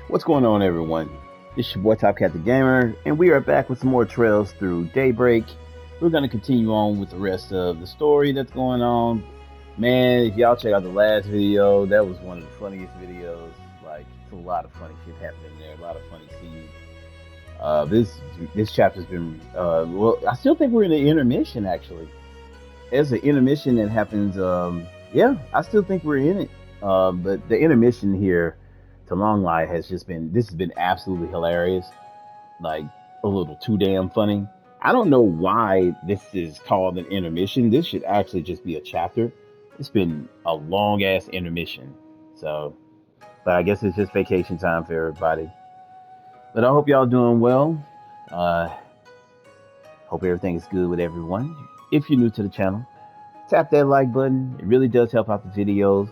What's going on, everyone? It's your boy Top Cat the Gamer, and we are back with some more trails through Daybreak. We're going to continue on with the rest of the story that's going on. Man, if y'all check out the last video, that was one of the funniest videos. Like, it's a lot of funny shit happening there, a lot of funny scenes. This chapter's been well. I still think we're in the intermission. Actually, there's an intermission that happens. Yeah, I still think we're in it. But the intermission here to Long Lie has just been. This has been absolutely hilarious. Like a little too damn funny. I don't know why this is called an intermission. This should actually just be a chapter. It's been a long ass intermission. So, but I guess it's just vacation time for everybody. But I hope y'all doing well. Uh, Hope everything is good with everyone. If you're new to the channel, tap that like button. It really does help out the videos.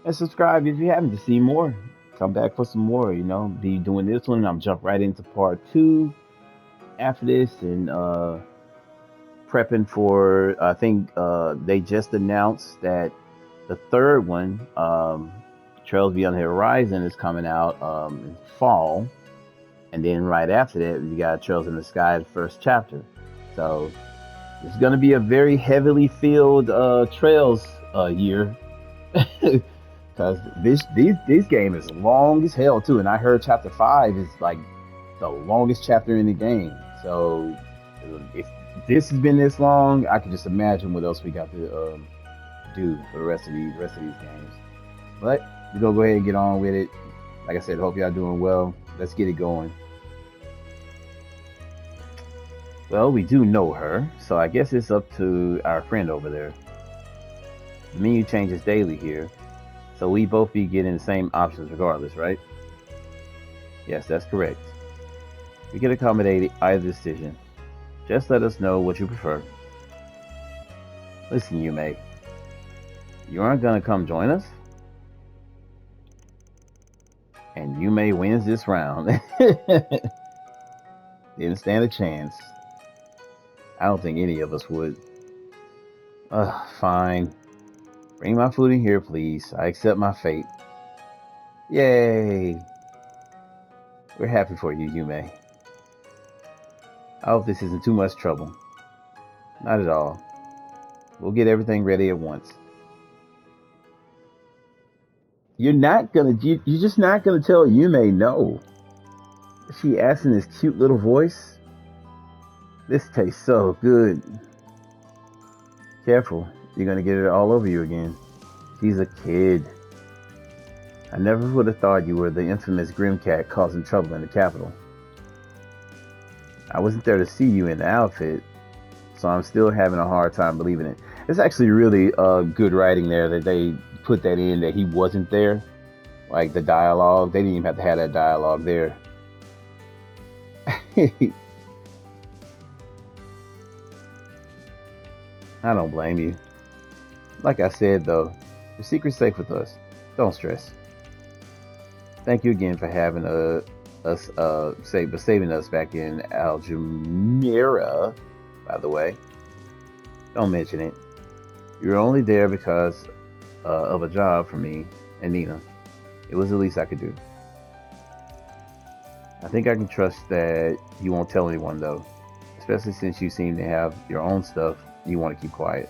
And subscribe if you haven't to see more. Come back for some more, Be doing this one. I'm jump right into part 2 after this and prepping for I think they just announced that the third one, Trails Beyond the Horizon, is coming out in fall. And then right after that, you got Trails in the Sky, the first chapter. So it's going to be a very heavily filled Trails year. Because this game is long as hell too, and I heard chapter 5 is like the longest chapter in the game. So if this has been this long, I can just imagine what else we got to do for the rest of these games. But we're gonna go ahead and get on with it. Like I said, hope y'all doing well. Let's get it going. Well, we do know her, so I guess it's up to our friend over there. The menu changes daily here, so we both be getting the same options regardless, right? Yes, that's correct. We can accommodate either decision. Just let us know what you prefer. Listen, Yume, you aren't gonna come join us? And Yume wins this round. Didn't stand a chance. I don't think any of us would. Fine. Bring my food in here, please. I accept my fate. Yay! We're happy for you, Yume. I hope this isn't too much trouble. Not at all. We'll get everything ready at once. You're just not gonna tell Yume no. She asks in this cute little voice. This tastes so good. Careful, you're gonna get it all over you again. She's a kid. I never would have thought you were the infamous Grimcat causing trouble in the capital. I wasn't there to see you in the outfit, so I'm still having a hard time believing it. It's actually really good writing there that they put that in, that he wasn't there. Like the dialogue, they didn't even have to have that dialogue there. I don't blame you. Like I said, though, the secret's safe with us. Don't stress. Thank you again for having saving us back in Algemira, by the way. Don't mention it. You were only there because of a job for me and Nina. It was the least I could do. I think I can trust that you won't tell anyone, though, especially since you seem to have your own stuff you want to keep quiet.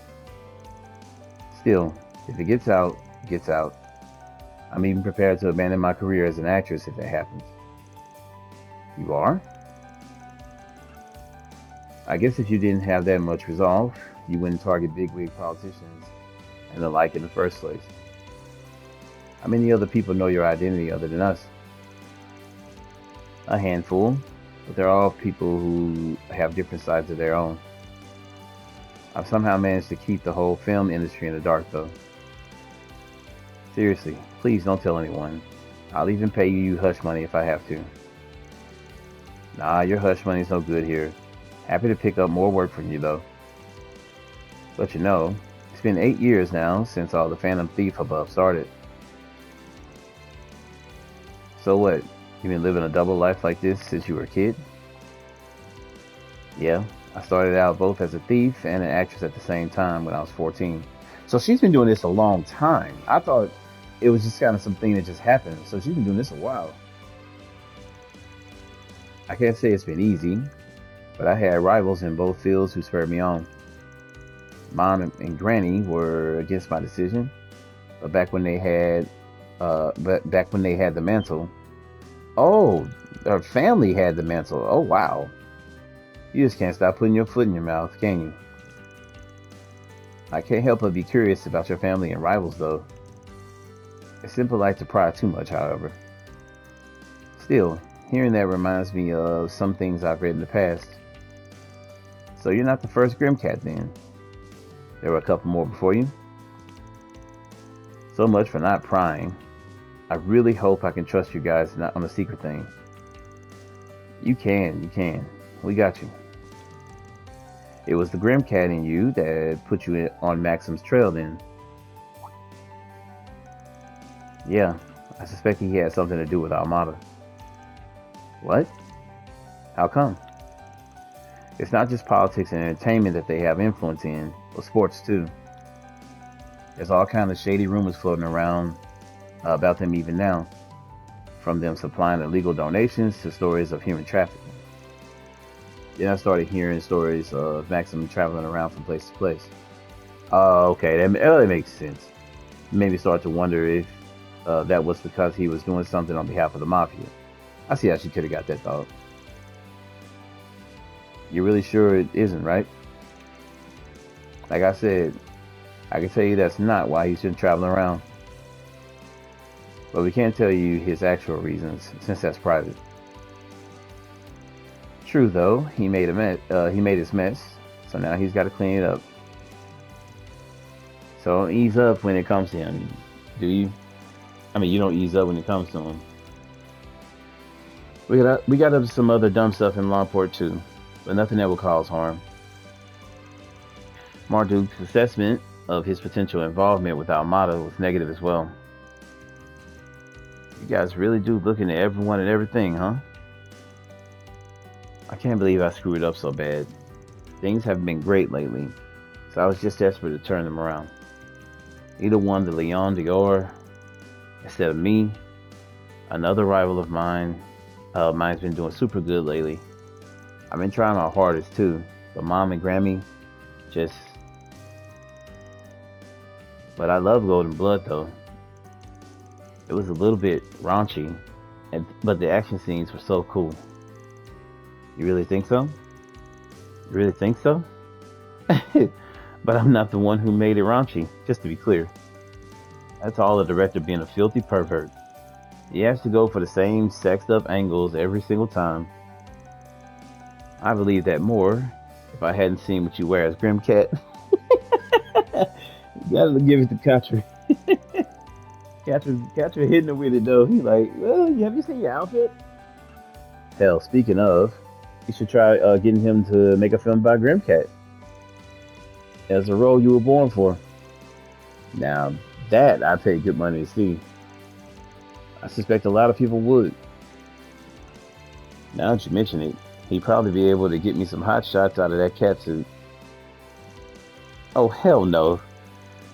Still, if it gets out, it gets out. I'm even prepared to abandon my career as an actress if that happens. You are? I guess if you didn't have that much resolve, you wouldn't target bigwig politicians and the like in the first place. How many other people know your identity other than us? A handful, but they're all people who have different sides of their own. I've somehow managed to keep the whole film industry in the dark, though. Seriously, please don't tell anyone. I'll even pay you hush money if I have to. Nah, your hush money's no good here. Happy to pick up more work from you, though. But you know, it's been 8 years now since all the Phantom Thief hubbub started. So what? You've been living a double life like this since you were a kid? Yeah, I started out both as a thief and an actress at the same time when I was 14. So she's been doing this a long time. I thought it was just kind of something that just happened. So she's been doing this a while. I can't say it's been easy, but I had rivals in both fields who spurred me on. Mom and Granny were against my decision, but back when they had the mantle. Oh, her family had the mantle. Oh wow, you just can't stop putting your foot in your mouth, can you? I can't help but be curious about your family and rivals, though. It's simple like to pry too much, however. Still, hearing that reminds me of some things I've read in the past. So you're not the first Grimcat then. There were a couple more before you. So much for not prying. I really hope I can trust you guys not on a secret thing. You can. We got you. It was the Grimcat in you that put you on Maxim's trail then. Yeah, I suspect he had something to do with Armada. What? How come? It's not just politics and entertainment that they have influence in, but sports too. There's all kinds of shady rumors floating around about them even now, from them supplying illegal donations to stories of human trafficking. Then I started hearing stories of Maxim traveling around from place to place. Oh, okay, that makes sense. Made me start to wonder if that was because he was doing something on behalf of the Mafia. I see how she could have got that thought. You're really sure it isn't, right? Like I said, I can tell you that's not why he's been traveling around. But we can't tell you his actual reasons, since that's private. True though, he made his mess, so now he's got to clean it up. So don't ease up when it comes to him, do you? I mean, you don't ease up when it comes to him. We got up to some other dumb stuff in Longport too, but nothing that will cause harm. Marduk's assessment of his potential involvement with Armada was negative as well. You guys really do look into everyone and everything, huh? I can't believe I screwed up so bad. Things haven't been great lately, so I was just desperate to turn them around. Either one, the Leon Dior, instead of me. Another rival of mine's been doing super good lately. I've been trying my hardest too, but Mom and Grammy just. But I love Golden Blood though. It was a little bit raunchy, but the action scenes were so cool. You really think so? You really think so? But I'm not the one who made it raunchy, just to be clear. That's all the director being a filthy pervert. He has to go for the same sexed up angles every single time. I believe that more if I hadn't seen what you wear as Grimcat. You gotta give it to Katri. Katri hitting him with it though. He's like, well, have you seen your outfit? Hell, speaking of, you should try getting him to make a film about Grimcat as a role you were born for. Now, that I pay good money to see. I suspect a lot of people would. Now that you mention it, he'd probably be able to get me some hot shots out of that cat suit. Oh, hell no.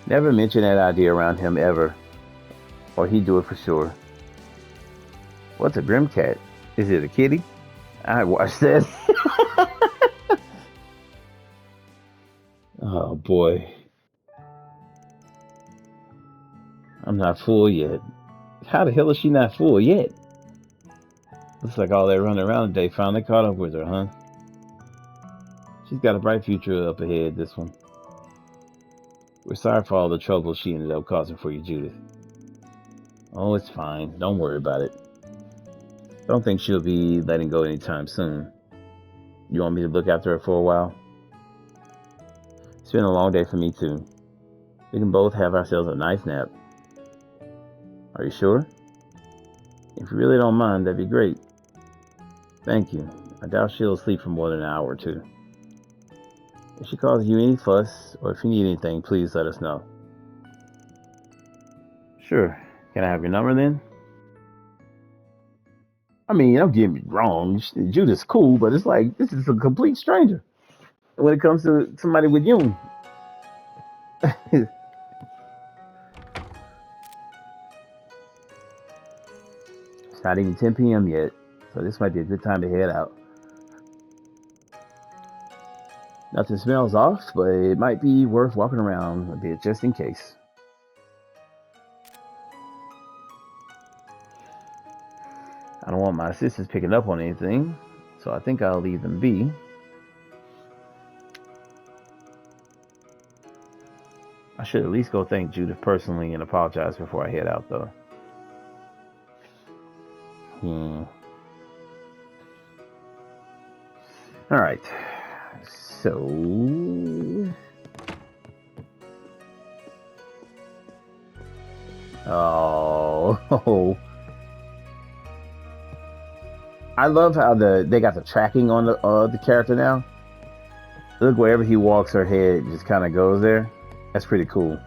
Never mention that idea around him ever. Or he'd do it for sure. What's a Grimcat? Is it a kitty? I watched that. Oh boy. I'm not full yet. How the hell is she not full yet? Looks like all that running around today finally caught up with her, huh? She's got a bright future up ahead, this one. We're sorry for all the trouble she ended up causing for you, Judith. Oh, it's fine. Don't worry about it. Don't think she'll be letting go anytime soon. You want me to look after her for a while? It's been a long day for me, too. We can both have ourselves a nice nap. Are you sure? If you really don't mind, that'd be great. Thank you. I doubt she'll sleep for more than an hour or two. If she causes you any fuss, or if you need anything, please let us know. Sure. Can I have your number then? I mean, don't get me wrong. Judith's cool, but it's like, this is a complete stranger. When it comes to somebody with you. It's not even 10 p.m. yet, so this might be a good time to head out. Nothing smells off, but it might be worth walking around a bit just in case. I don't want my assistants picking up on anything, so I think I'll leave them be. I should at least go thank Judith personally and apologize before I head out, though. Alright. So... Oh... I love how they got the tracking on the character now. Look, wherever he walks, her head just kind of goes there. That's pretty cool.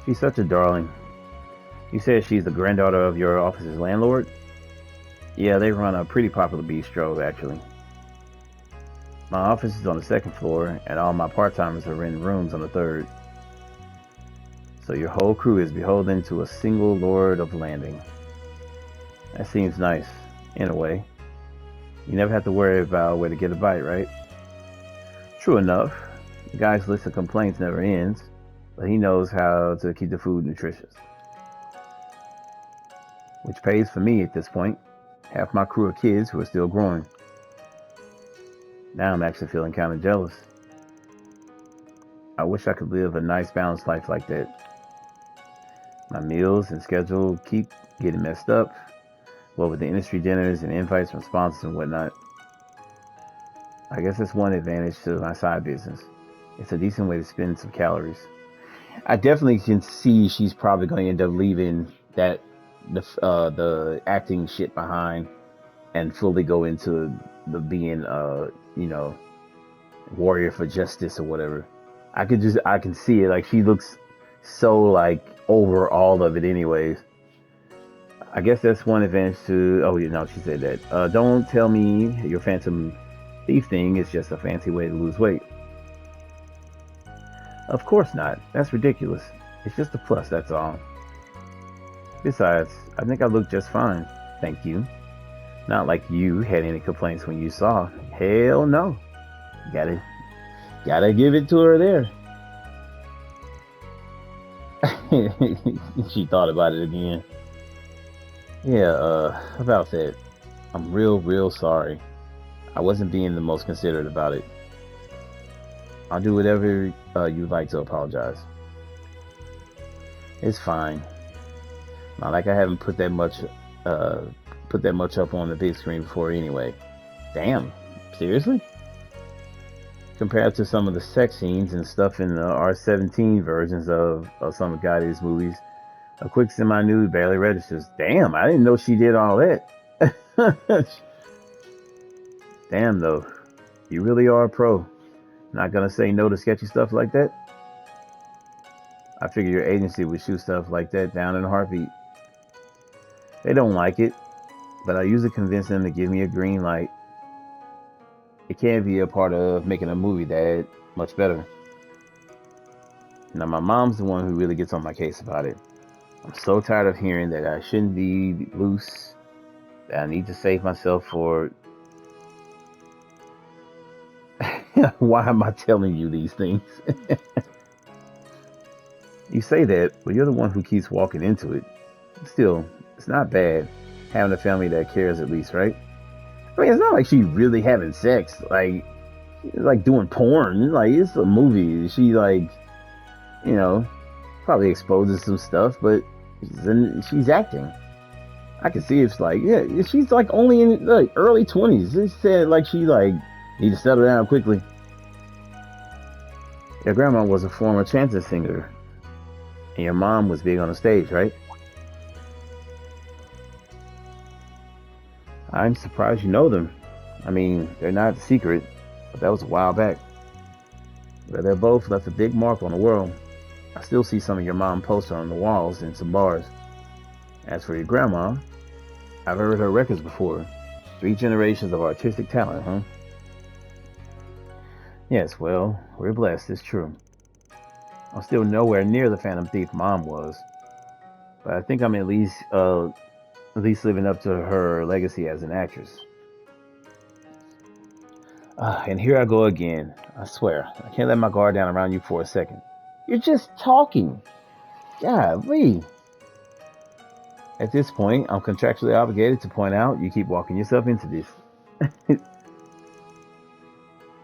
She's such a darling. You said she's the granddaughter of your office's landlord? Yeah, they run a pretty popular bistro, actually. My office is on the second floor, and all my part-timers are renting rooms on the third. So your whole crew is beholden to a single Lord of Landing. That seems nice, in a way. You never have to worry about where to get a bite, right? True enough. The guy's list of complaints never ends, but he knows how to keep the food nutritious. Which pays for me at this point. Half my crew are kids who are still growing. Now I'm actually feeling kind of jealous. I wish I could live a nice balanced life like that. My meals and schedule keep getting messed up, what with the industry dinners and invites from sponsors and whatnot. I guess that's one advantage to my side business. It's a decent way to spend some calories. I definitely can see she's probably going to end up leaving that the acting shit behind and fully go into the being warrior for justice or whatever. I can see it. Like, she looks so like over all of it anyways. I guess that's one advantage to... Oh, you know, she said that. Don't tell me your Phantom Thief thing is just a fancy way to lose weight. Of course not. That's ridiculous. It's just a plus, that's all. Besides, I think I look just fine. Thank you. Not like you had any complaints when you saw. Hell no. Gotta give it to her there. She thought about it again. Yeah, about that. I'm real sorry. I wasn't being the most considerate about it. I'll do whatever you'd like to apologize. It's fine. Not like I haven't put that much up on the big screen before anyway. Damn, seriously? Compared to some of the sex scenes and stuff in the R17 versions of some of Gotti's movies, a quick semi-nude barely registers. Damn, I didn't know she did all that. Damn, though. You really are a pro. Not gonna say no to sketchy stuff like that? I figure your agency would shoot stuff like that down in a heartbeat. They don't like it, but I usually convince them to give me a green light. It can be a part of making a movie that much better. Now, my mom's the one who really gets on my case about it. I'm so tired of hearing that I shouldn't be loose, that I need to save myself for... Why am I telling you these things? You say that, but you're the one who keeps walking into it. Still, it's not bad having a family that cares at least, right? I mean, it's not like she's really having sex, like doing porn. Like, it's a movie. She, like, you know, probably exposes some stuff, but she's acting. I can see it's like, yeah, she's like only in like early 20s. It said like she like need to settle down quickly. Your grandma was a former chanson singer, and your mom was big on the stage, right? I'm surprised you know them. I mean, they're not a secret, but that was a while back. But they both left a big mark on the world. I still see some of your mom posters on the walls in some bars. As for your grandma, I've heard her records before. 3 generations of artistic talent, huh? Yes, well, we're blessed, it's true. I'm still nowhere near the Phantom Thief Mom was, but I think I'm at least living up to her legacy as an actress. And here I go again. I swear, I can't let my guard down around you for a second. You're just talking. Golly. At this point, I'm contractually obligated to point out you keep walking yourself into this.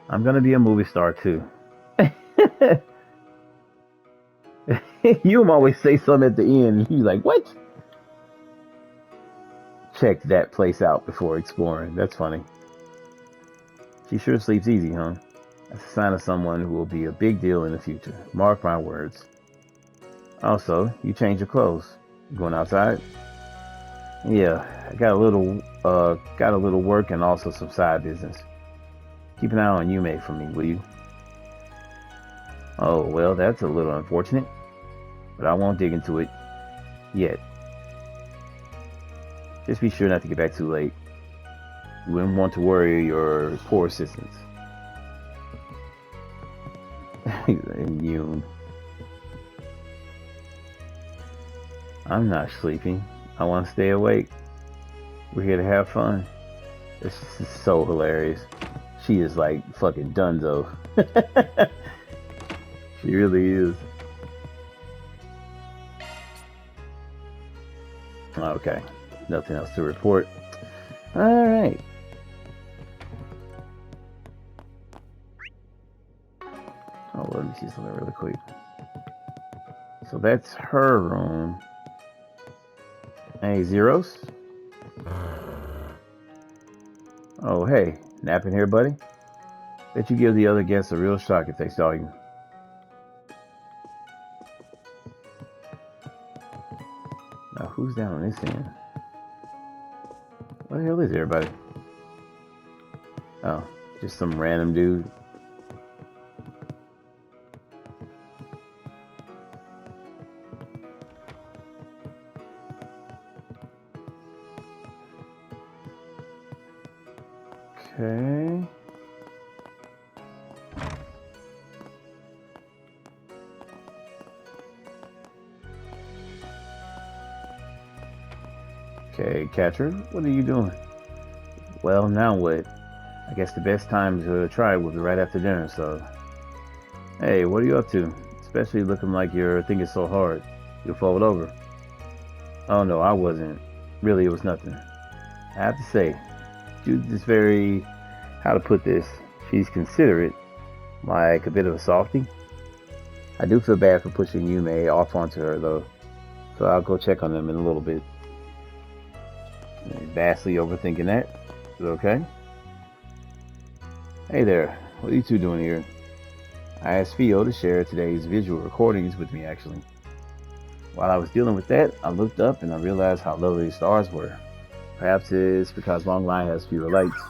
I'm gonna be a movie star too. You always say something at the end. You're like, what? Check that place out before exploring. That's funny. She sure sleeps easy, huh? That's a sign of someone who will be a big deal in the future. Mark my words. Also, you change your clothes. You going outside? Yeah, I got a little work and also some side business. Keep an eye on Yume for me, will you? Oh, well, that's a little unfortunate, but I won't dig into it yet. Just be sure not to get back too late. You wouldn't want to worry your poor assistants. Immune. I'm not sleeping. I want to stay awake. We're here to have fun. This is so hilarious. She is like fucking dunzo. She really is. Okay. Nothing else to report. Alright. Oh, let me see something really quick. So that's her room. Hey, Zeros. Oh, hey. Napping here, buddy? Bet you give the other guests a real shock if they saw you. Now, who's down on this end? What the hell is everybody? Oh, just some random dude. Okay. Okay, catcher, what are you doing? Well, now what? I guess the best time to try it will be right after dinner, so... Hey, what are you up to? Especially looking like you're thinking so hard. You'll fold over. Oh no, I wasn't. Really, it was nothing. I have to say, Judith is very... How to put this? She's considerate. Like a bit of a softie. I do feel bad for pushing Yume off onto her, though. So I'll go check on them in a little bit. Vastly overthinking that. Is it okay? Hey there, what are you two doing here? I asked Theo to share today's visual recordings with me, actually. While I was dealing with that, I looked up and I realized how lovely the stars were. Perhaps it's because Long Line has fewer lights.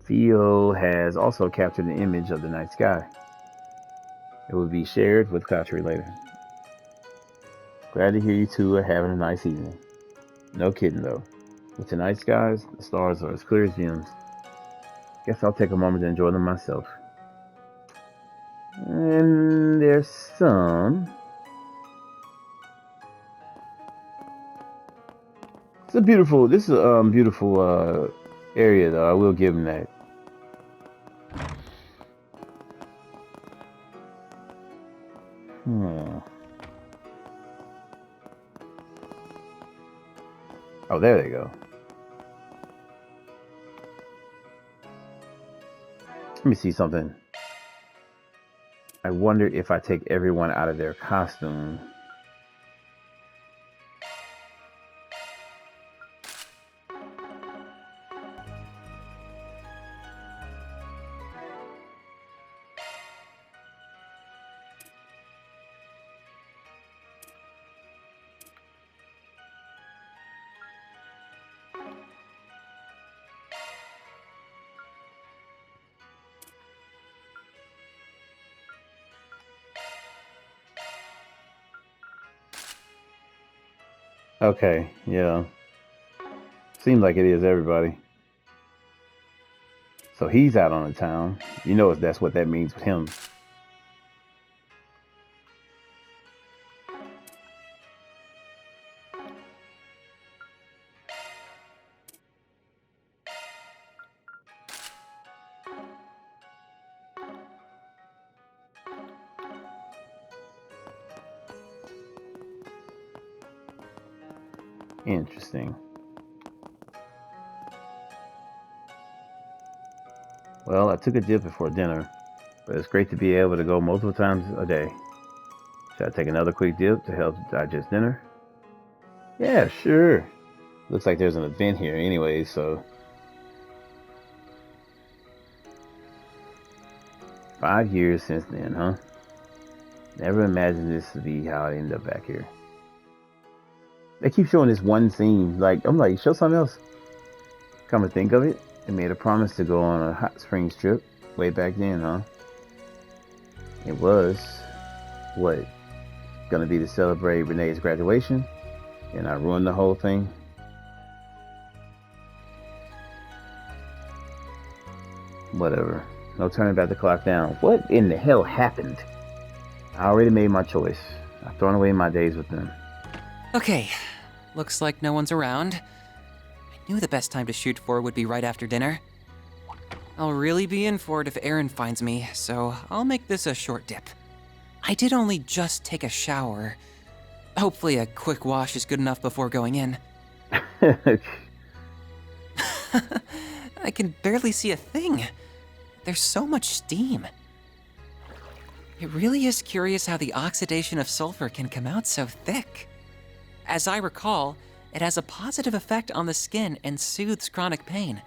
Theo has also captured an image of the night sky. It will be shared with Katri later. Glad to hear you two are having a nice evening. No kidding though. With tonight's skies, the stars are as clear as gems. Guess I'll take a moment to enjoy them myself. And there's some. This is a beautiful area though. I will give him that. Oh, there they go. Let me see something. I wonder if I take everyone out of their costume. Okay, yeah. Seems like it is everybody. So he's out on the town. You know that's what that means with him. Interesting. Well, I took a dip before dinner, but it's great to be able to go multiple times a day. Should I take another quick dip to help digest dinner? Yeah, sure. Looks like there's an event here anyway, so 5 years since then, huh? Never imagined this to be how I ended up back here. They keep showing this one scene. Like, I'm like, show something else. Come to think of it, they made a promise to go on a hot springs trip way back then, huh? It was, what, gonna be to celebrate Renee's graduation? And I ruined the whole thing? Whatever. No turning back the clock down. What in the hell happened? I already made my choice. I've thrown away my days with them. Okay, looks like no one's around. I knew the best time to shoot for would be right after dinner. I'll really be in for it if Aaron finds me, so I'll make this a short dip. I did only just take a shower. Hopefully a quick wash is good enough before going in. I can barely see a thing. There's so much steam. It really is curious how the oxidation of sulfur can come out so thick. As I recall, it has a positive effect on the skin and soothes chronic pain.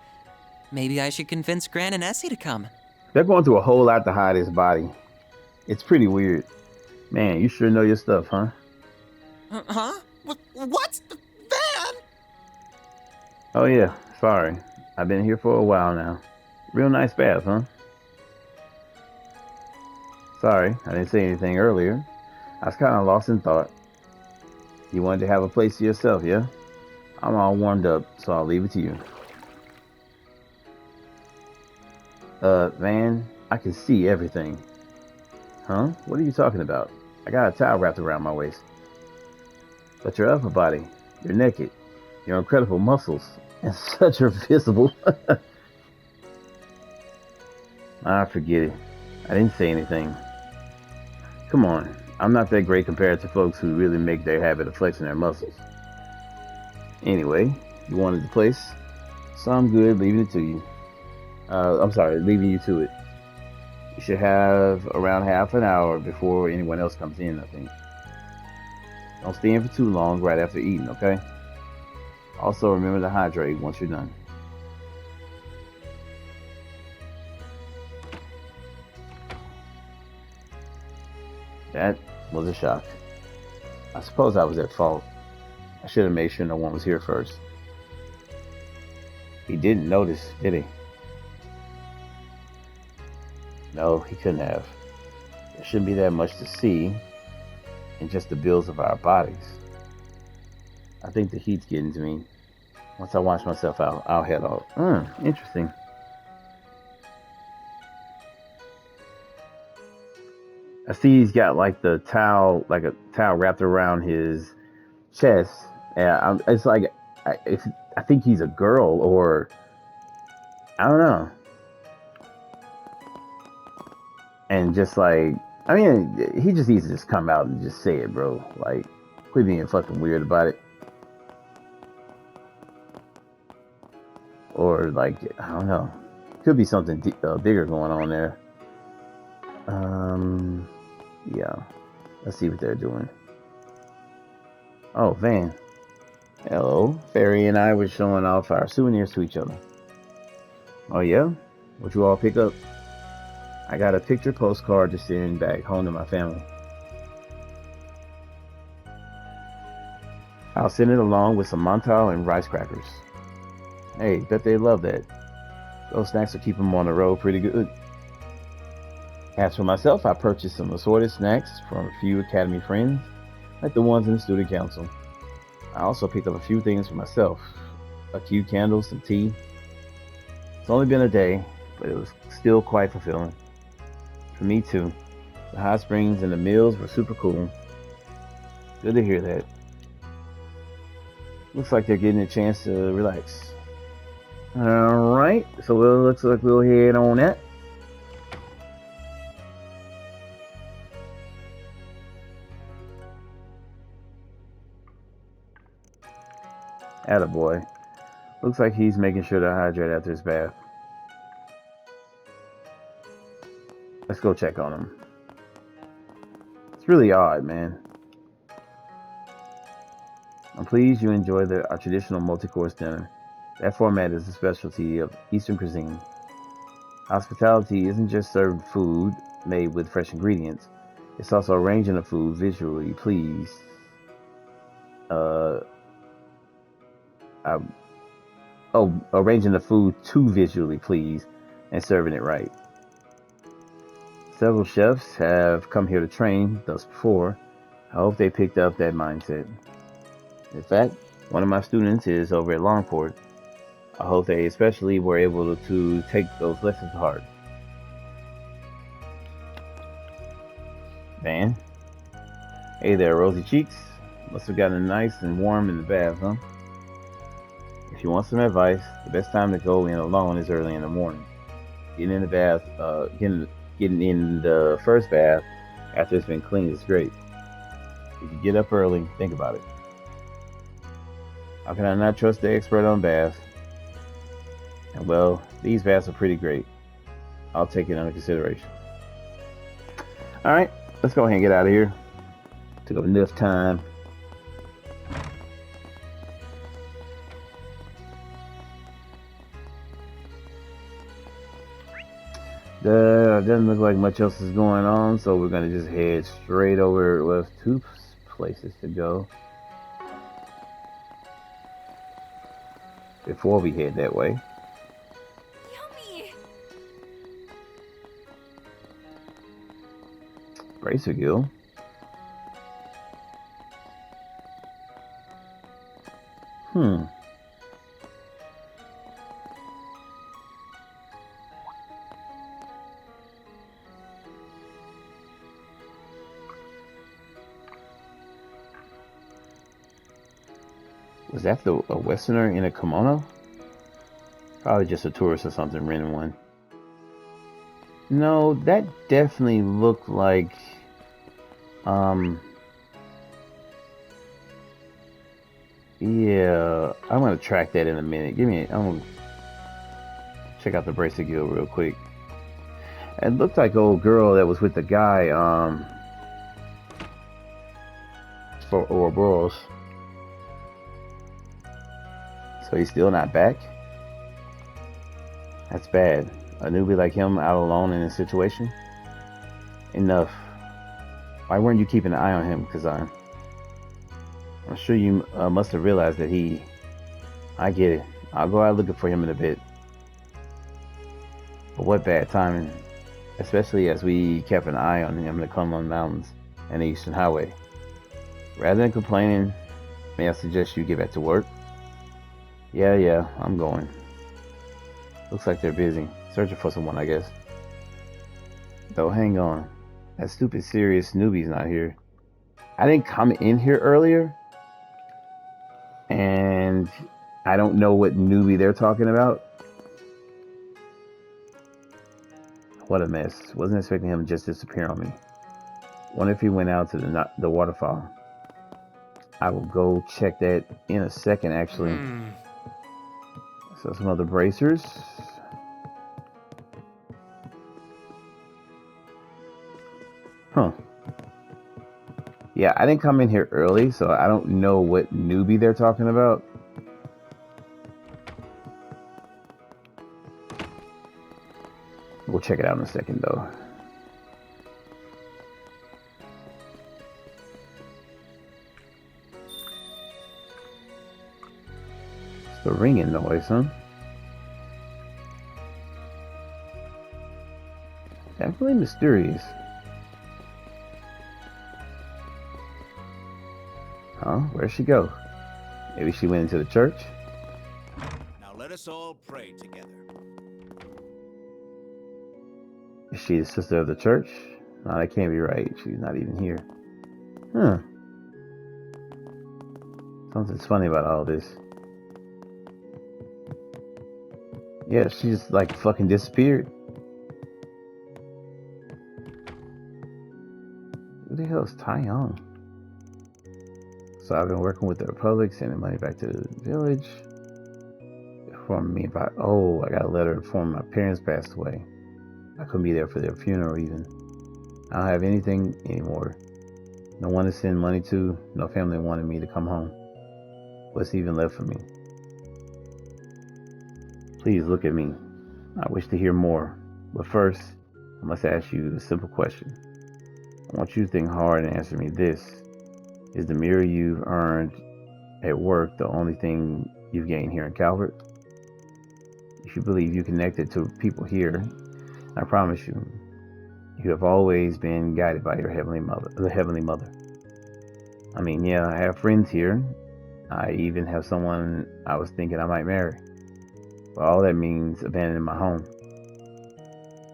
Maybe I should convince Gran and Essie to come. They're going through a whole lot to hide his body. It's pretty weird. Man, you sure know your stuff, huh? Huh? What? Van? Oh yeah, sorry. I've been here for a while now. Real nice bath, huh? Sorry, I didn't say anything earlier. I was kind of lost in thought. You wanted to have a place to yourself, yeah? I'm all warmed up, so I'll leave it to you. Van, I can see everything. Huh? What are you talking about? I got a towel wrapped around my waist. But your upper body, you're naked, your incredible muscles, and such are visible. Forget it. I didn't say anything. Come on, I'm not that great compared to folks who really make their habit of flexing their muscles. Anyway, you wanted the place, so I'm good leaving it to you. Leaving you to it. You should have around half an hour before anyone else comes in, I think. Don't stay in for too long right after eating, okay? Also, remember to hydrate once you're done. That was a shock. I suppose I was at fault. I should have made sure no one was here first. He didn't notice, did he? No, he couldn't have. There shouldn't be that much to see in just the builds of our bodies. I think the heat's getting to me. Once I wash myself out, I'll head off. Interesting. I see he's got like a towel wrapped around his chest. And it's like, I think he's a girl, or I don't know. And just like, I mean, he just needs to just come out and just say it, bro. Like, quit being fucking weird about it. Or like, I don't know. Could be something bigger going on there. Yeah. Let's see what they're doing. Oh, Van. Hello. Fairy and I were showing off our souvenirs to each other. Oh, yeah? What you all pick up? I got a picture postcard to send back home to my family. I'll send it along with some Montal and rice crackers. Hey, bet they love that. Those snacks will keep them on the road pretty good. As for myself, I purchased some assorted snacks from a few Academy friends, like the ones in the student council. I also picked up a few things for myself. A few candles, some tea. It's only been a day, but it was still quite fulfilling. For me too. The hot springs and the meals were super cool. Good to hear that. Looks like they're getting a chance to relax. Alright, so it looks like we'll head on that. Attaboy. Looks like he's making sure to hydrate after his bath. Let's go check on him. It's really odd, man. I'm pleased you enjoy our traditional multi-course dinner. That format is a specialty of Eastern cuisine. Hospitality isn't just serving food made with fresh ingredients. It's also arranging the food visually pleased. Arranging the food to visually please and serving it right. Several chefs have come here to train thus before. I hope they picked up that mindset. In fact, one of my students is over at Longport. I hope they especially were able to take those lessons to heart. Van? Hey there, rosy cheeks. Must have gotten nice and warm in the bath, huh? If you want some advice, the best time to go in alone is early in the morning. Getting in the bath, getting in the first bath after it's been cleaned is great. If you get up early, think about it. How can I not trust the expert on baths? And well, these baths are pretty great. I'll take it under consideration. Alright, let's go ahead and get out of here. Took up enough time. Doesn't look like much else is going on, so we're gonna just head straight over. We have two places to go before we head that way. Yummy! Bracer Gill. Was that a Westerner in a kimono? Probably just a tourist or something, renting one. No, that definitely looked like yeah, I'm gonna track that in a minute. I'm gonna check out the Bracer Guild real quick. It looked like old girl that was with the guy for Ouroboros. So he's still not back? That's bad. A newbie like him out alone in a situation? Enough. Why weren't you keeping an eye on him, Kazan? I'm sure you must have realized that I get it. I'll go out looking for him in a bit. But what bad timing. Especially as we kept an eye on him in the Kunlun Mountains and the Eastern Highway. Rather than complaining, may I suggest you get back to work? Yeah, I'm going. Looks like they're busy. Searching for someone, I guess. Though, hang on. That stupid serious newbie's not here. I didn't come in here earlier. And I don't know what newbie they're talking about. What a mess. Wasn't expecting him to just disappear on me. Wonder if he went out to the waterfall. I will go check that in a second, actually. So some other bracers. Huh. Yeah, I didn't come in here early, so I don't know what newbie they're talking about. We'll check it out in a second, though. It's the ringing noise, huh? Definitely mysterious. Huh? Where'd she go? Maybe she went into the church? Now let us all pray together. Is she the sister of the church? No, that can't be right. She's not even here. Huh. Something's funny about all this. Yeah, she just like fucking disappeared. Who the hell is Tai Young? So I've been working with the Republic, sending money back to the village. Informing me about, oh, I got a letter informing my parents passed away. I couldn't be there for their funeral even. I don't have anything anymore. No one to send money to, no family wanted me to come home. What's even left for me? Please look at me. I wish to hear more. But first, I must ask you a simple question. I want you to think hard and answer me this. Is the mirror you've earned at work the only thing you've gained here in Calvert? If you believe you connected to people here, I promise you, you have always been guided by your Heavenly Mother, the Heavenly Mother. I mean, yeah, I have friends here. I even have someone I was thinking I might marry. But all that means abandoning my home.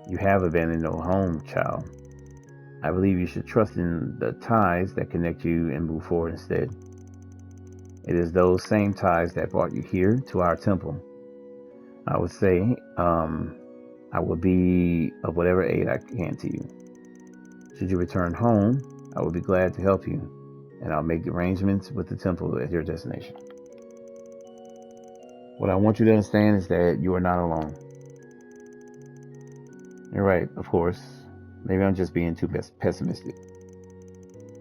You have abandoned no home, child. I believe you should trust in the ties that connect you and move forward instead. It is those same ties that brought you here to our temple. I would say, I will be of whatever aid I can to you. Should you return home, I will be glad to help you, and I'll make arrangements with the temple at your destination. What I want you to understand is that you are not alone. You're right, of course. Maybe I'm just being too pessimistic.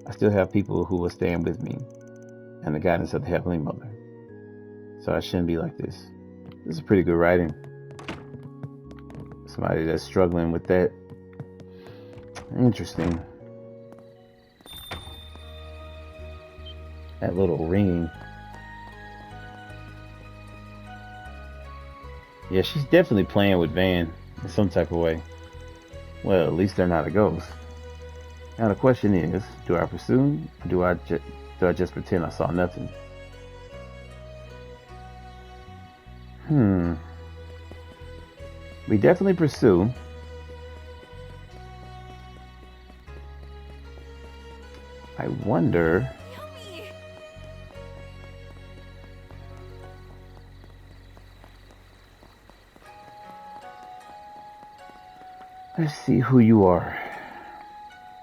I still have people who will stand with me and the guidance of the Heavenly Mother. So I shouldn't be like this. This is pretty good writing. Somebody that's struggling with that. Interesting. That little ringing. Yeah, she's definitely playing with Van in some type of way. Well, at least they're not a ghost. Now the question is, do I pursue? Or do I just pretend I saw nothing? We definitely pursue. I wonder. Yummy. Let's see who you are.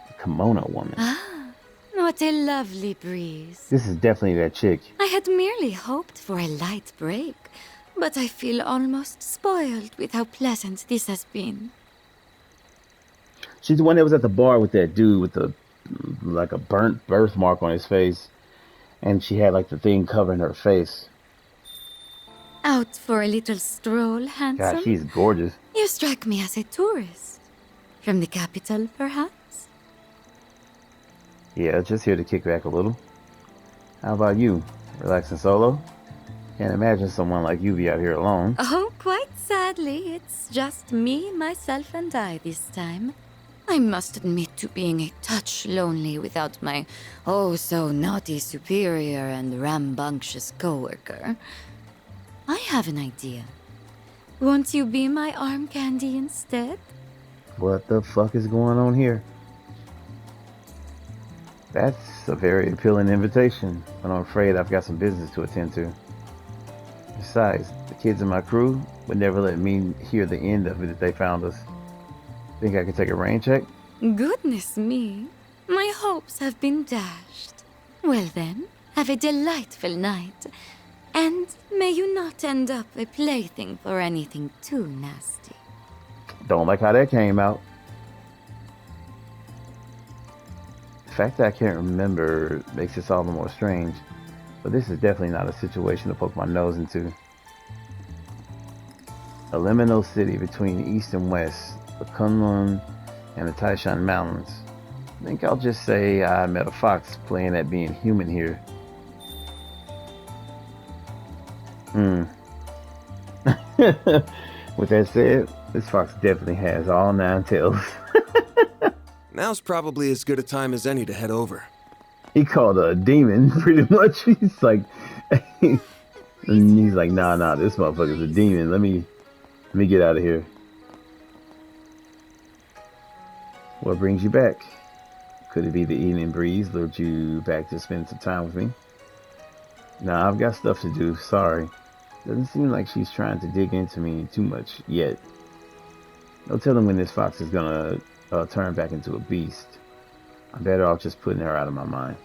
The kimono woman. Ah, what a lovely breeze. This is definitely that chick. I had merely hoped for a light break, but I feel almost spoiled with how pleasant this has been. She's the one that was at the bar with that dude with the like a burnt birthmark on his face, and she had like the thing covering her face. Out for a little stroll, handsome? God, she's gorgeous. You strike me as a tourist. From the capital, perhaps? Yeah, just here to kick back a little. How about you? Relaxing solo? Can't imagine someone like you be out here alone. Oh, quite sadly, it's just me, myself, and I this time. I must admit to being a touch lonely without my oh-so-naughty superior and rambunctious coworker. I have an idea. Won't you be my arm candy instead? What the fuck is going on here? That's a very appealing invitation, but I'm afraid I've got some business to attend to. Besides, the kids in my crew would never let me hear the end of it if they found us. Think I could take a rain check? Goodness me, my hopes have been dashed. Well then, have a delightful night. And may you not end up a plaything for anything too nasty. Don't like how that came out. The fact that I can't remember makes this all the more strange, but this is definitely not a situation to poke my nose into. A liminal city between east and west, the Kunlun and the Taishan Mountains. I think I'll just say I met a fox playing at being human here. With that said, this fox definitely has all 9 tails. Now's probably as good a time as any to head over. He called her a demon, pretty much. He's like, and he's like, nah, this motherfucker's a demon. Let me get out of here. What brings you back? Could it be the evening breeze lured you back to spend some time with me? Nah, I've got stuff to do. Sorry. Doesn't seem like she's trying to dig into me too much yet. No telling when this fox is gonna turn back into a beast. I'm better off just putting her out of my mind.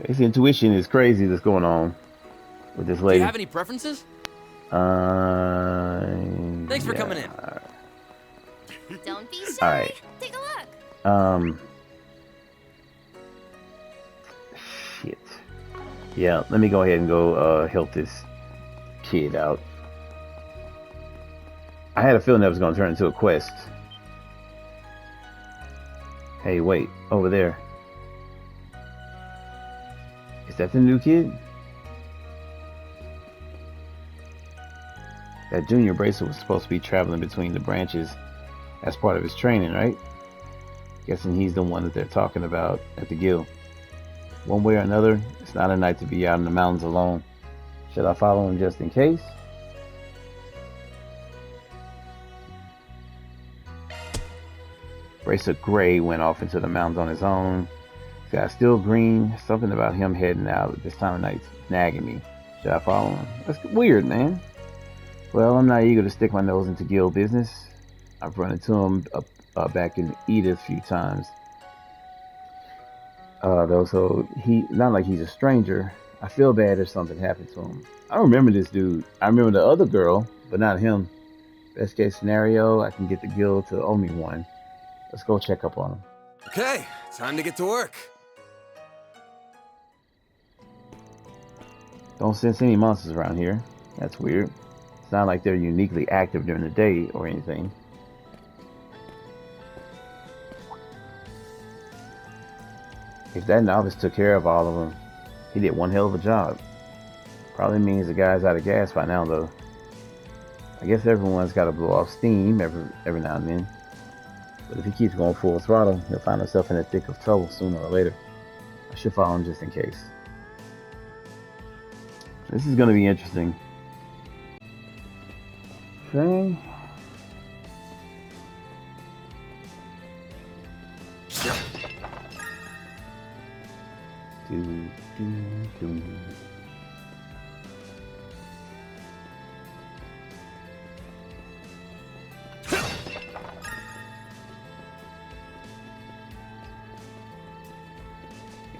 His intuition is crazy that's going on with this Do lady. you have any preferences? Thanks for coming in. Don't be shy. Alright. Take a look. Shit. Yeah, let me go ahead and go help this kid out. I had a feeling that was going to turn into a quest. Hey, wait, over there. Is that the new kid? That junior bracelet was supposed to be traveling between the branches as part of his training, right? Guessing he's the one that they're talking about at the guild. One way or another, it's not a night to be out in the mountains alone. Should I follow him just in case? Bracelet Gray went off into the mountains on his own. Sky's still green. Something about him heading out at this time of night nagging me. Should I follow him? That's weird, man. Well, I'm not eager to stick my nose into guild business. I've run into him back in Edith a few times. Though, so he not like he's a stranger. I feel bad if something happened to him. I don't remember this dude. I remember the other girl, but not him. Best case scenario, I can get the guild to owe me one. Let's go check up on him. Okay, time to get to work. Don't sense any monsters around here. That's weird. It's not like they're uniquely active during the day or anything. If that novice took care of all of them, he did one hell of a job. Probably means the guy's out of gas by now, though. I guess everyone's got to blow off steam every now and then. But if he keeps going full throttle, he'll find himself in the thick of trouble sooner or later. I should follow him just in case. This is going to be interesting. Okay. Do.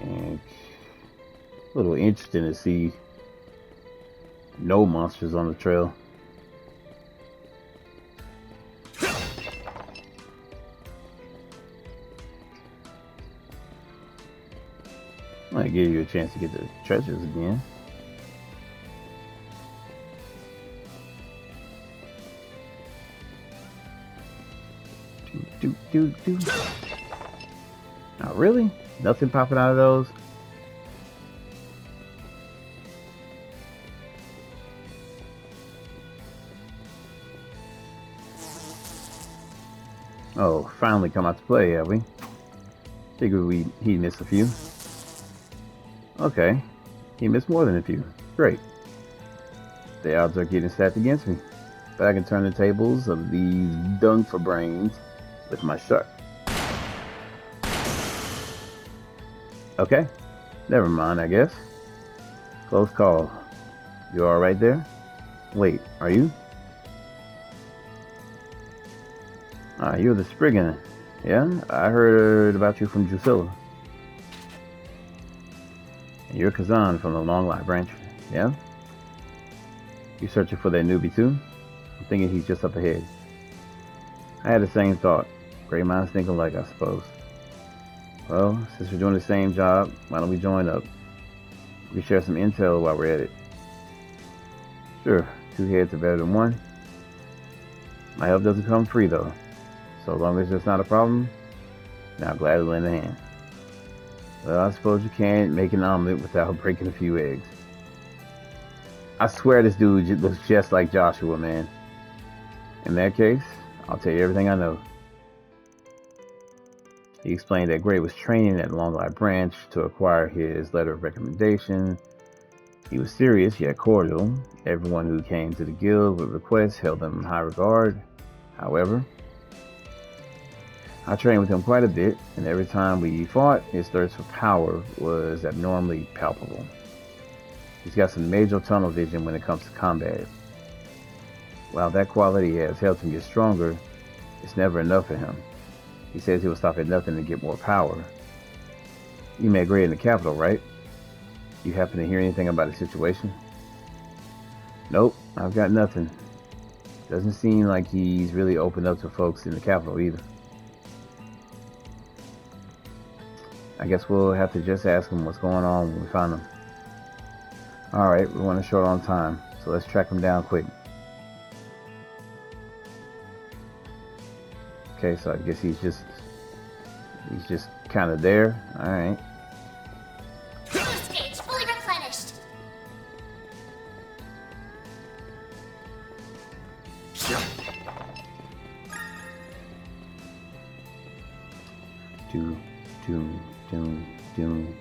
And a little interesting to see no monsters on the trail. Might give you a chance to get the treasures again. Do. Not really? Nothing popping out of those? Oh, finally come out to play, have we? Figured he'd miss a few. Okay, he missed more than a few. Great. The odds are getting stacked against me. But I can turn the tables of these dung for brains with my shark. Okay, never mind, I guess. Close call. You alright there? Wait, are you? Ah, you're the Spriggan. Yeah, I heard about you from Drusilla. And you're Kazan from the Long Light branch. Yeah? You searching for that newbie too? I'm thinking he's just up ahead. I had the same thought. Great minds think alike, I suppose. Well, since we're doing the same job, why don't we join up? We can share some intel while we're at it. Sure, 2 heads are better than 1. My help doesn't come free though. So long as it's not a problem, now gladly lend a hand. Well, I suppose you can't make an omelet without breaking a few eggs. I swear this dude looks just like Joshua, man. In that case, I'll tell you everything I know. He explained that Gray was training at Longlight Branch to acquire his letter of recommendation. He was serious yet cordial. Everyone who came to the guild with requests held him in high regard. However, I trained with him quite a bit, and every time we fought, his thirst for power was abnormally palpable. He's got some major tunnel vision when it comes to combat. While that quality has helped him get stronger, it's never enough for him. He says he will stop at nothing to get more power. You met Gray in the capital, right? You happen to hear anything about the situation? Nope, I've got nothing. Doesn't seem like he's really opened up to folks in the capital either. I guess we'll have to just ask him what's going on when we find him. Alright, we're running short on time, so let's track him down quick. Okay, so I guess he's just kind of there. Alright. Boost gauge fully replenished. Doom, doom, doom, doom.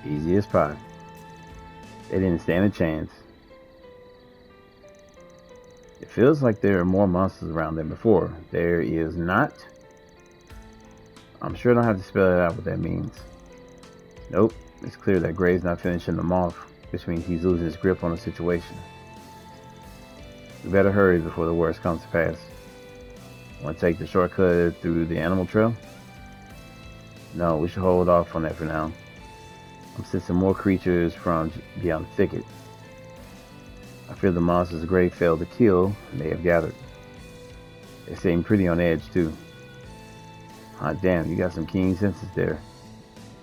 Easy as pie. They didn't stand a chance. It feels like there are more monsters around than before. There is not. I'm sure I don't have to spell it out what that means. Nope. It's clear that Gray's not finishing them off, which means he's losing his grip on the situation. We better hurry before the worst comes to pass. Want to take the shortcut through the animal trail? No, we should hold off on that for now. I'm sensing more creatures from beyond the thicket. I fear the monsters Gray failed to kill may have gathered. They seem pretty on edge too. Hot damn, you got some keen senses there.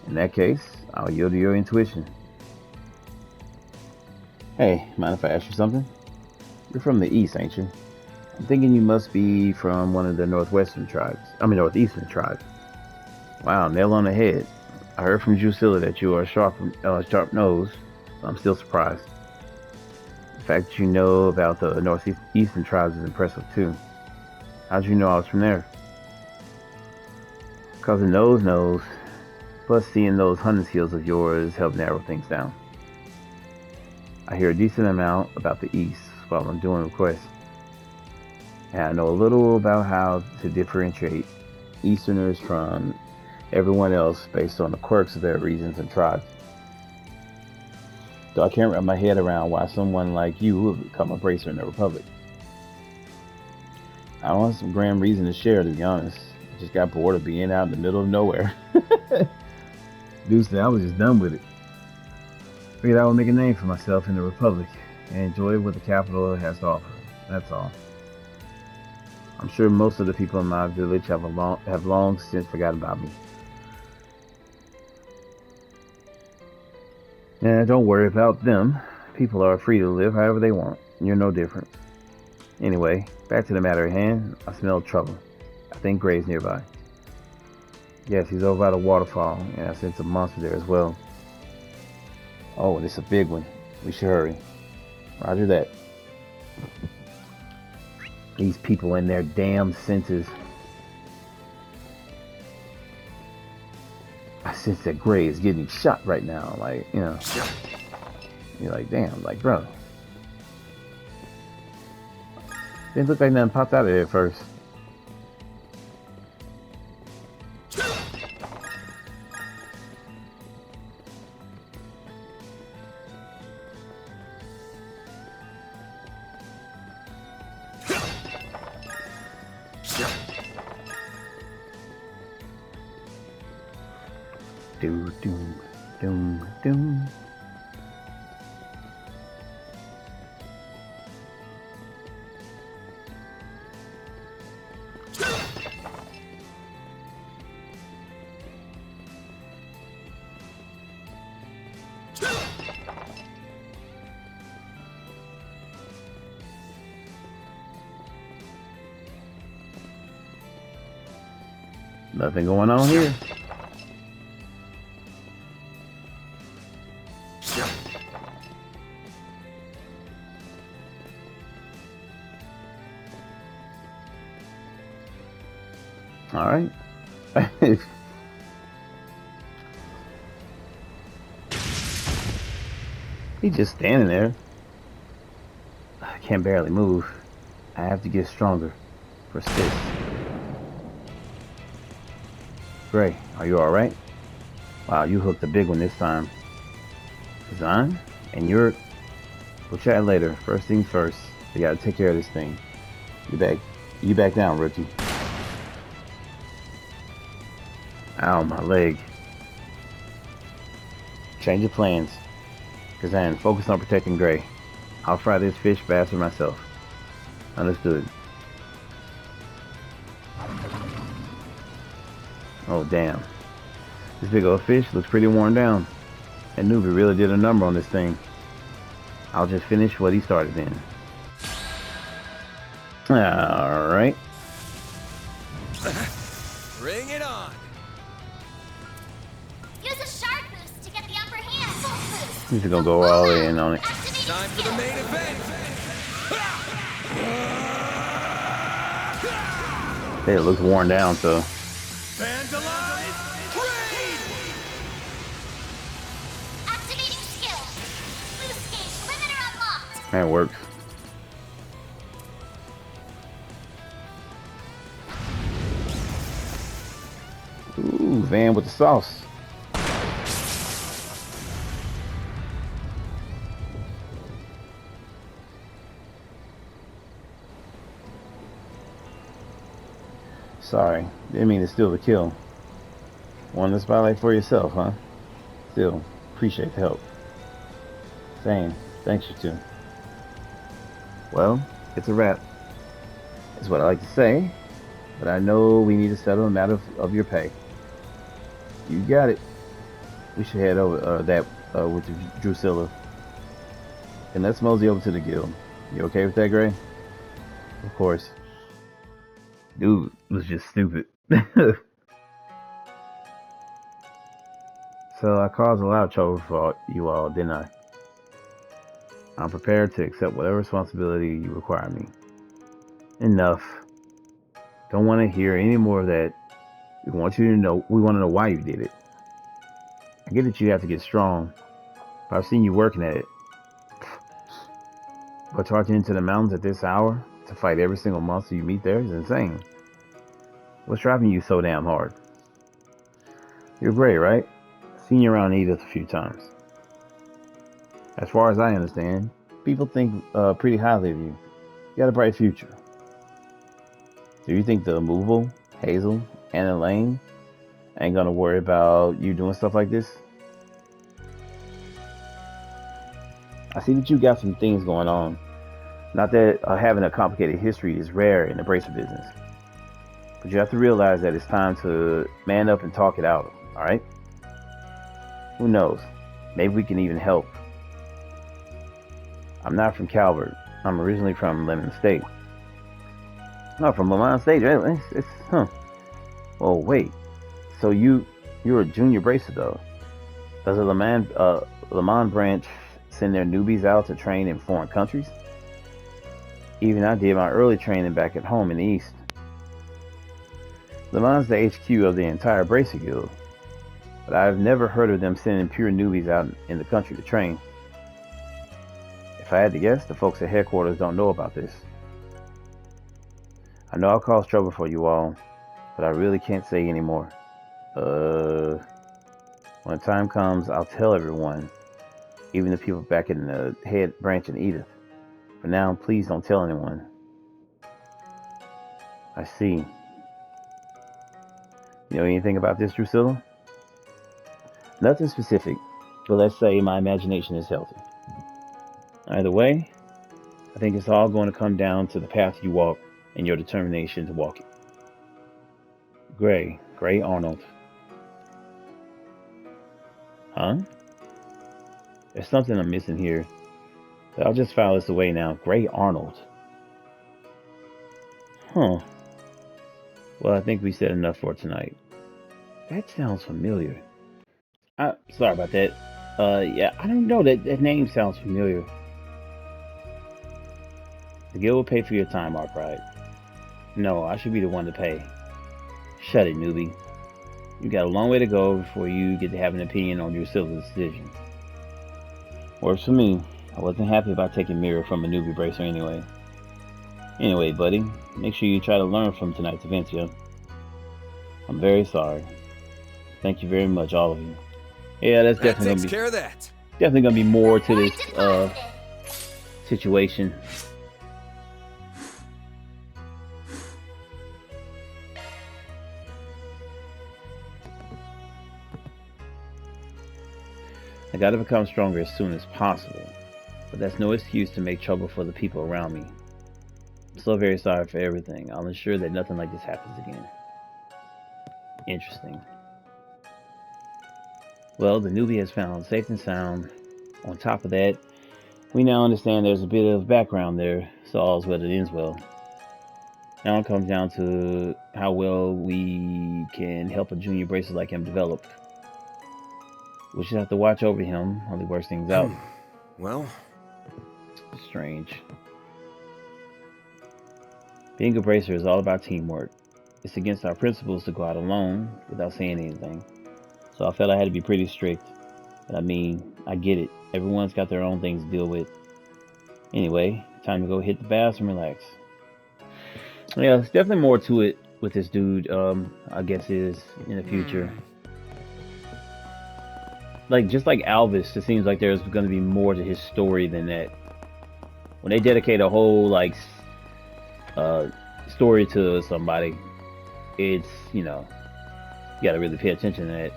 In that case, I'll yield to your intuition. Hey, mind if I ask you something? You're from the east, ain't you? I'm thinking you must be from one of the northeastern tribes. Wow, nail on the head. I heard from Drusilla that you are sharp nose, so I'm still surprised. The fact that you know about the northeastern tribes is impressive too. How'd you know I was from there? Cause the nose knows. Plus seeing those hunting skills of yours help narrow things down. I hear a decent amount about the east while I'm doing requests. And I know a little about how to differentiate easterners from everyone else based on the quirks of their regions and tribes. Though I can't wrap my head around why someone like you would become a bracer in the Republic. I don't have some grand reason to share, to be honest. I just got bored of being out in the middle of nowhere. Dude said I was just done with it. Figured I would make a name for myself in the Republic and enjoy what the capital has to offer. That's all. I'm sure most of the people in my village have long since forgotten about me. And don't worry about them. People are free to live however they want. You're no different. Anyway, back to the matter at hand. I smell trouble. I think Gray's nearby. Yes, he's over by the waterfall, and I sense a monster there as well. Oh, and it's a big one. We should hurry. Roger that. These people and their damn senses. I sense that Gray is getting shot right now. Like, you know. You're like, damn, like, bro. Didn't look like nothing popped out of there at first. Doom, doom, doom, doom. Nothing going on here. All right. He's just standing there. I can't barely move. I have to get stronger. Persist. Gray, are you alright? Wow, you hooked a big one this time. Design? And you're... We'll chat later. First things first. We gotta take care of this thing. You back down, rookie. Ow, my leg. Change of plans. Kazan, focus on protecting Gray. I'll fry this fish bastard myself. Understood. Oh, damn. This big old fish looks pretty worn down. And Nubi really did a number on this thing. I'll just finish what he started in. Alright. Bring it on. Use a shark boost to get the upper hand. Full boost. He's gonna go all the way in on it. Activating Time for the skill. main event. Hey, it looks worn down, so. Vandalize. Raid. Activating skill. Boost gauge limiter unlocked. That works. Ooh, Van with the sauce. Sorry, didn't mean to steal the kill. Won the spotlight for yourself, huh? Still, appreciate the help. Same, thanks you too. Well, it's a wrap. Is what I like to say, but I know we need to settle a matter of your pay. You got it. We should head over with Drusilla. And let's mosey over to the guild. You okay with that, Gray? Of course. Dude was just stupid. So I caused a lot of trouble for you all, didn't I? I'm prepared to accept whatever responsibility you require me. Enough. Don't want to hear any more of that. We want to know why you did it. I get that you have to get strong, but I've seen you working at it. But charging into the mountains at this hour to fight every single monster you meet there is insane. What's driving you so damn hard? You're great, right? Seen you around Edith a few times. As far as I understand, people think pretty highly of you. You got a bright future. Do you think the Immovable, Hazel, and Elaine ain't gonna worry about you doing stuff like this? I see that you got some things going on. Not that having a complicated history is rare in the bracer business. But you have to realize that it's time to man up and talk it out, alright? Who knows? Maybe we can even help. I'm not from Calvert. I'm originally from Lemon State. Not from Lemon State, right? Well, wait. So you're a junior bracer, though. Does the Lemon branch send their newbies out to train in foreign countries? Even I did my early training back at home in the East. Lemon's the HQ of the entire Bracer Guild, but I've never heard of them sending pure newbies out in the country to train. If I had to guess, the folks at headquarters don't know about this. I know I'll cause trouble for you all, but I really can't say anymore. When the time comes, I'll tell everyone, even the people back in the head branch in Edith. For now, please don't tell anyone. I see. You know anything about this, Drusilla? Nothing specific, but let's say my imagination is healthy. Either way, I think it's all going to come down to the path you walk and your determination to walk it. Gray Arnold. Huh? There's something I'm missing here, but I'll just file this away now. Gray Arnold. Huh. Well, I think we said enough for tonight. That sounds familiar. Sorry about that. Yeah, I don't know. That name sounds familiar. The guild will pay for your time, Arkwright. No, I should be the one to pay. Shut it, newbie. You got a long way to go before you get to have an opinion on your Drusilla's decision. Works for me. I wasn't happy about taking Mirror from a newbie bracer anyway. Anyway, buddy, make sure you try to learn from tonight's events, yeah? I'm very sorry. Thank you very much, all of you. Yeah, that's That definitely takes gonna care of that. be more to Report this deposited. situation. I gotta become stronger as soon as possible, but that's no excuse to make trouble for the people around me. I'm so very sorry for everything. I'll ensure that nothing like this happens again. Interesting. Well, the newbie has found safe and sound. On top of that, we now understand there's a bit of background there, so all's well that ends well. Now it comes down to how well we can help a junior bracer like him develop. We should have to watch over him while he works things out. Well, Strange. Being a bracer is all about teamwork. It's against our principles to go out alone without saying anything. So I felt I had to be pretty strict. But I mean, I get it. Everyone's got their own things to deal with. Anyway, time to go hit the baths and relax. Yeah, there's definitely more to it with this dude, I guess is in the future. Like, just like Alvis, it seems like there's going to be more to his story than that. When they dedicate a whole, like, story to somebody, it's, you know, you gotta really pay attention to that.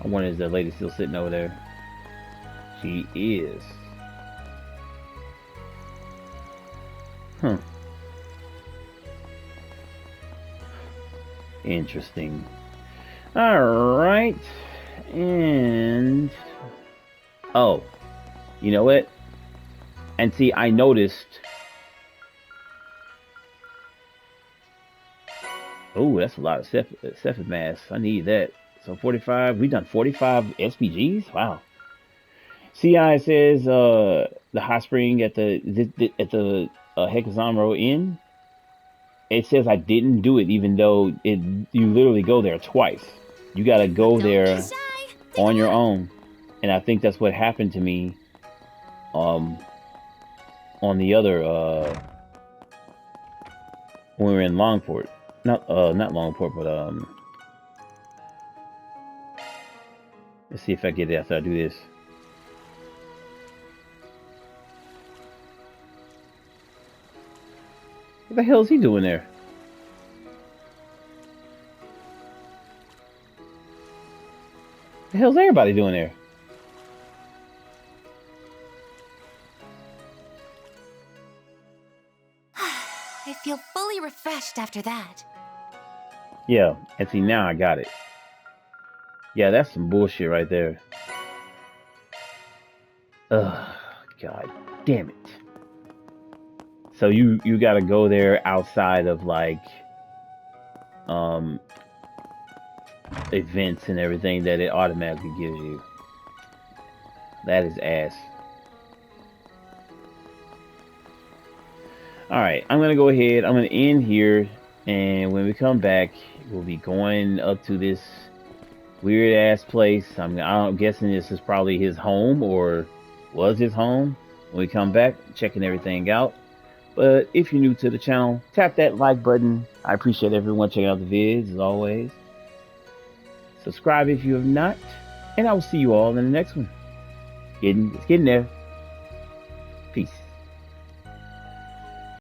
I wonder, is that lady still sitting over there? She is. Huh. Interesting. Alright. And... oh. You know what? And see, I noticed... oh, that's a lot of Cepheid mass. I need that. So 45. We done 45 SPGs? Wow. CI says the hot spring at the Hexamro Inn. It says I didn't do it, even though you literally go there twice. You gotta go there on your own, and I think that's what happened to me. On the other when we were in Longport, not Longport, but let's see if I get it after I do this. What the hell is he doing there? What the hell's everybody doing there? I feel fully refreshed after that. Yeah, and see, now I got it. Yeah, that's some bullshit right there. Ugh, god damn it. So you gotta go there outside of, like, events and everything that it automatically gives you. That is ass. Alright, I'm gonna go ahead. I'm gonna end here, and when we come back, we'll be going up to this weird ass place. I'm guessing this is probably his home, or was his home. When we come back, checking everything out. But if you're new to the channel, tap that like button. I appreciate everyone checking out the vids, as always. Subscribe if you have not, and I will see you all in the next one. It's getting there.